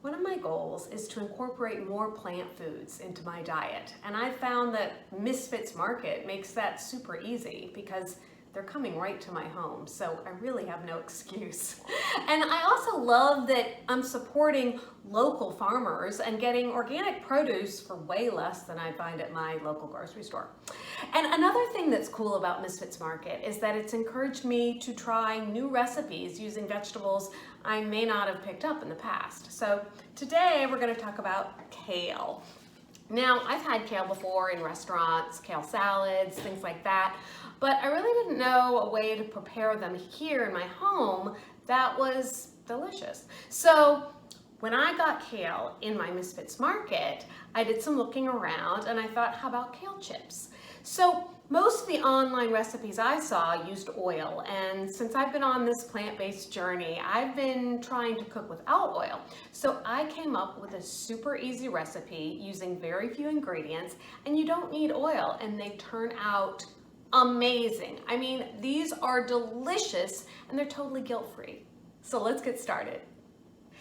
One of my goals is to incorporate more plant foods into my diet, and I found that Misfits Market makes that super easy because they're coming right to my home, so I really have no excuse. And I also love that I'm supporting local farmers and getting organic produce for way less than I find at my local grocery store. And another thing that's cool about Misfits Market is that it's encouraged me to try new recipes using vegetables I may not have picked up in the past. So today we're going to talk about kale. Now, I've had kale before in restaurants, kale salads, things like that, but I really didn't know a way to prepare them here in my home that was delicious. So when I got kale in my Misfits Market, I did some looking around and I thought, how about kale chips? So most of the online recipes I saw used oil, and since I've been on this plant-based journey, I've been trying to cook without oil. So I came up with a super easy recipe using very few ingredients, and you don't need oil, and they turn out amazing. I mean, these are delicious and they're totally guilt-free. So let's get started.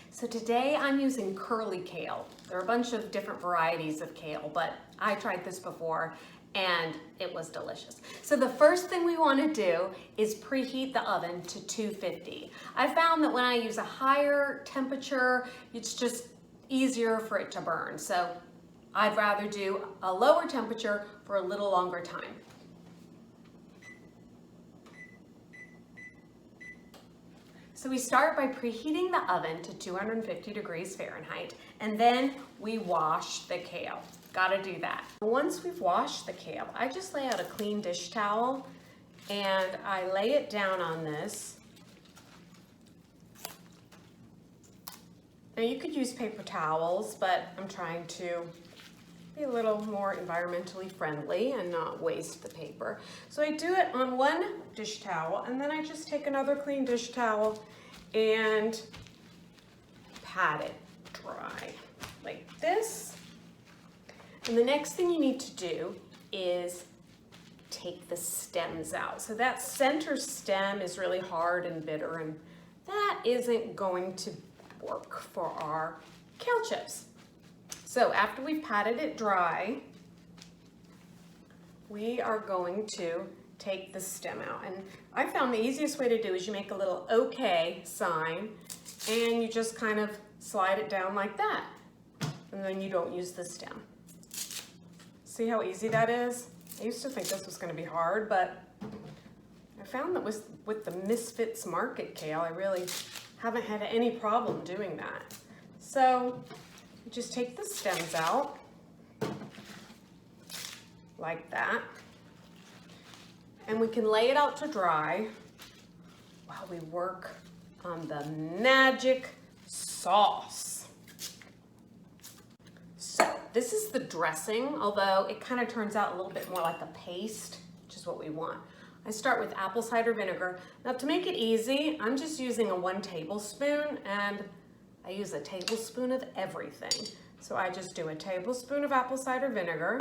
So today I'm using curly kale. There are a bunch of different varieties of kale, but I tried this before and it was delicious. So the first thing we want to do is preheat the oven to 250. I found that when I use a higher temperature, it's just easier for it to burn. So I'd rather do a lower temperature for a little longer time. So we start by preheating the oven to 250 degrees Fahrenheit, and then we wash the kale. Gotta do that. Once we've washed the kale, I just lay out a clean dish towel and I lay it down on this. Now you could use paper towels, but I'm trying to be a little more environmentally friendly and not waste the paper. So I do it on one dish towel, and then I just take another clean dish towel and pat it dry like this. And the next thing you need to do is take the stems out. So that center stem is really hard and bitter, and that isn't going to work for our kale chips. So after we've patted it dry, we are going to take the stem out. And I found the easiest way to do is you make a little OK sign and you just kind of slide it down like that. And then you don't use the stem. See how easy that is? I used to think this was going to be hard, but I found that with the Misfits Market kale, I really haven't had any problem doing that. So you just take the stems out like that, and we can lay it out to dry while we work on the magic sauce. So this is the dressing, although it kind of turns out a little bit more like a paste, which is what we want. I start with apple cider vinegar. Now to make it easy, I'm just using a 1 tablespoon, and I use a tablespoon of everything. So I just do a tablespoon of apple cider vinegar.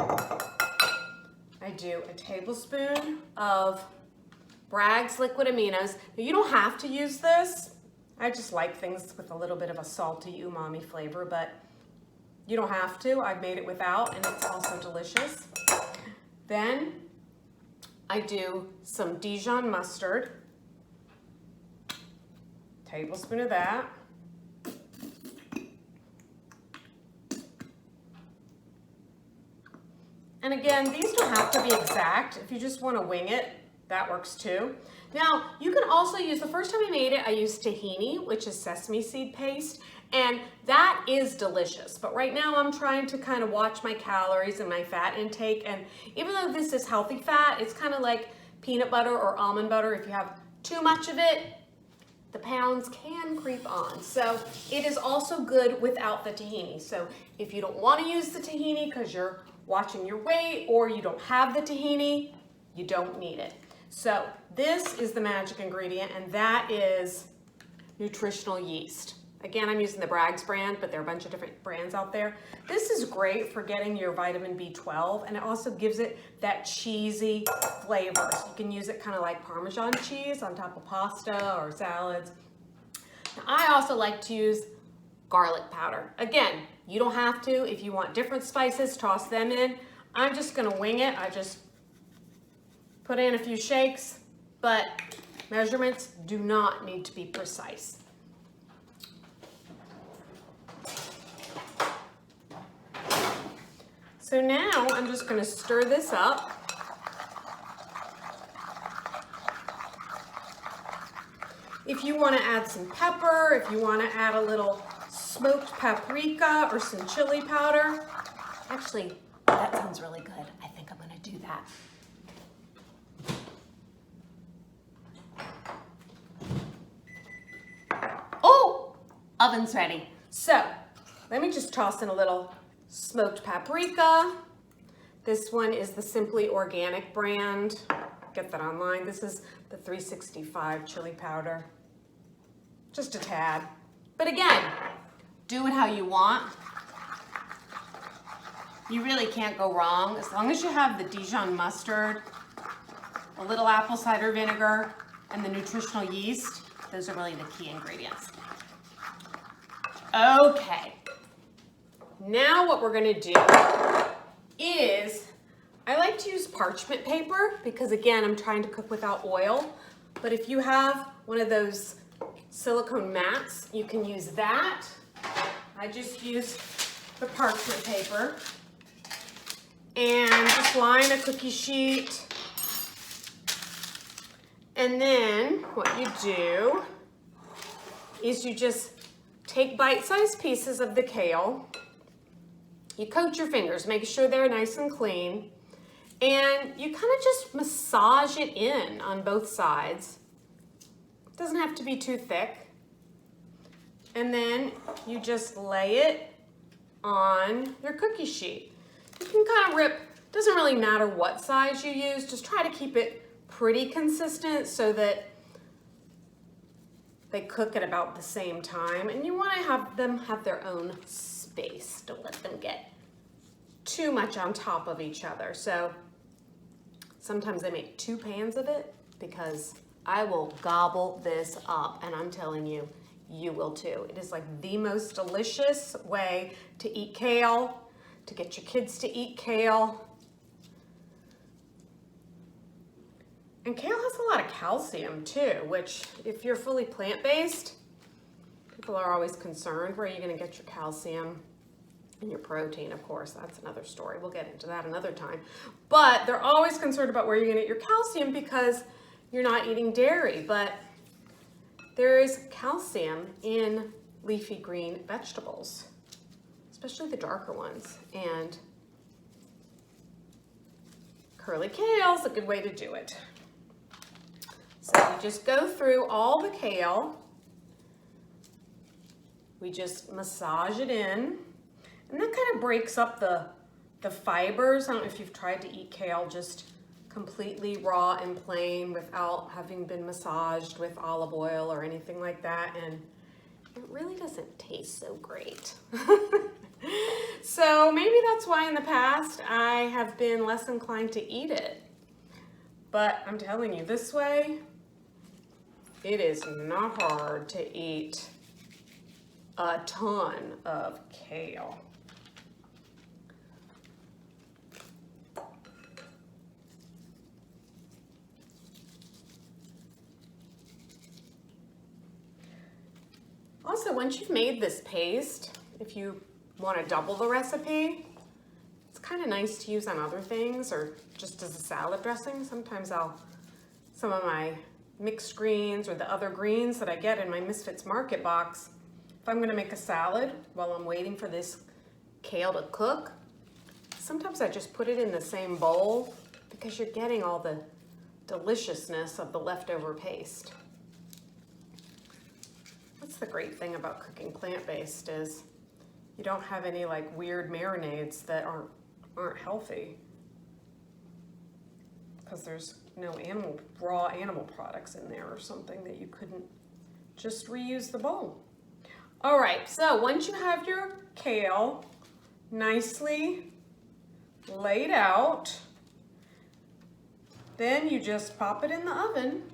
I do a tablespoon of Bragg's liquid aminos. Now you don't have to use this. I just like things with a little bit of a salty umami flavor, but you don't have to. I've made it without, and it's also delicious. Then I do some Dijon mustard, tablespoon of that. And again, these don't have to be exact. If you just want to wing it, that works too. Now, you can also use, the first time I made it, I used tahini, which is sesame seed paste, and that is delicious. But right now I'm trying to kind of watch my calories and my fat intake, and even though this is healthy fat, it's kind of like peanut butter or almond butter. If you have too much of it, the pounds can creep on. So it is also good without the tahini. So if you don't want to use the tahini because you're watching your weight or you don't have the tahini, you don't need it. So this is the magic ingredient, and that is nutritional yeast. Again, I'm using the Bragg's brand, but there are a bunch of different brands out there. This is great for getting your vitamin B12, and it also gives it that cheesy flavor. So you can use it kind of like Parmesan cheese on top of pasta or salads. Now, I also like to use garlic powder. Again, you don't have to. If you want different spices, toss them in. I'm just gonna wing it. I just put in a few shakes, but measurements do not need to be precise. So now I'm just gonna stir this up. If you wanna add some pepper, if you wanna add a little smoked paprika or some chili powder, actually, that sounds really good. I think I'm gonna do that. Oh, oven's ready. So let me just toss in a little smoked paprika. This one is the Simply Organic brand. Get that online. This is the 365 chili powder. Just a tad. But again, do it how you want. You really can't go wrong. As long as you have the Dijon mustard, a little apple cider vinegar, and the nutritional yeast, those are really the key ingredients. Okay. Now what we're gonna do is, I like to use parchment paper because again, I'm trying to cook without oil, but if you have one of those silicone mats, you can use that. I just use the parchment paper and just line a cookie sheet. And then what you do is you just take bite-sized pieces of the kale. You coat your fingers, make sure they're nice and clean, and you kind of just massage it in on both sides. It doesn't have to be too thick. And then you just lay it on your cookie sheet. You can kind of rip, doesn't really matter what size you use, just try to keep it pretty consistent so that they cook at about the same time. And you want to have them have their own space. Don't let them get too much on top of each other. So sometimes I make 2 pans of it because I will gobble this up, and I'm telling you, you will too. It is like the most delicious way to eat kale, to get your kids to eat kale. And kale has a lot of calcium too, which if you're fully plant-based, people are always concerned, where are you gonna get your calcium and your protein? Of course, that's another story. We'll get into that another time. But they're always concerned about where you're gonna get your calcium because you're not eating dairy. But there is calcium in leafy green vegetables, especially the darker ones. And curly kale is a good way to do it. So we just go through all the kale. We just massage it in. And that kind of breaks up the fibers. I don't know if you've tried to eat kale just completely raw and plain without having been massaged with olive oil or anything like that. And it really doesn't taste so great. So maybe that's why in the past I have been less inclined to eat it. But I'm telling you, this way, it is not hard to eat a ton of kale. Also, once you've made this paste, if you want to double the recipe, it's kind of nice to use on other things or just as a salad dressing. Sometimes some of my mixed greens or the other greens that I get in my Misfits Market box, if I'm going to make a salad while I'm waiting for this kale to cook, sometimes I just put it in the same bowl because you're getting all the deliciousness of the leftover paste. That's the great thing about cooking plant-based is you don't have any like weird marinades that aren't healthy because there's no raw animal products in there or something that you couldn't just reuse the bowl. All right, so once you have your kale nicely laid out, then you just pop it in the oven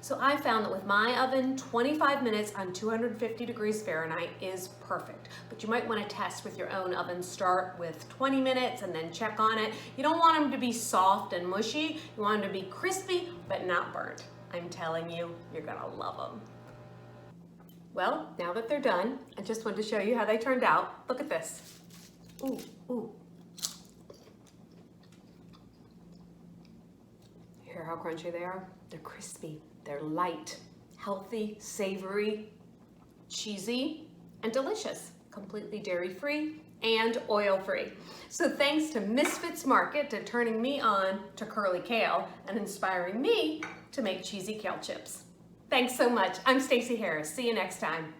So I found that with my oven, 25 minutes on 250 degrees Fahrenheit is perfect. But you might want to test with your own oven. Start with 20 minutes and then check on it. You don't want them to be soft and mushy. You want them to be crispy, but not burnt. I'm telling you, you're gonna love them. Well, now that they're done, I just wanted to show you how they turned out. Look at this. Ooh, ooh. Hear how crunchy they are? They're crispy, they're light, healthy, savory, cheesy, and delicious. Completely dairy-free and oil-free. So thanks to Misfits Market for turning me on to curly kale and inspiring me to make CheeZy Kale Chips. Thanks so much. I'm Stacey Harris. See you next time.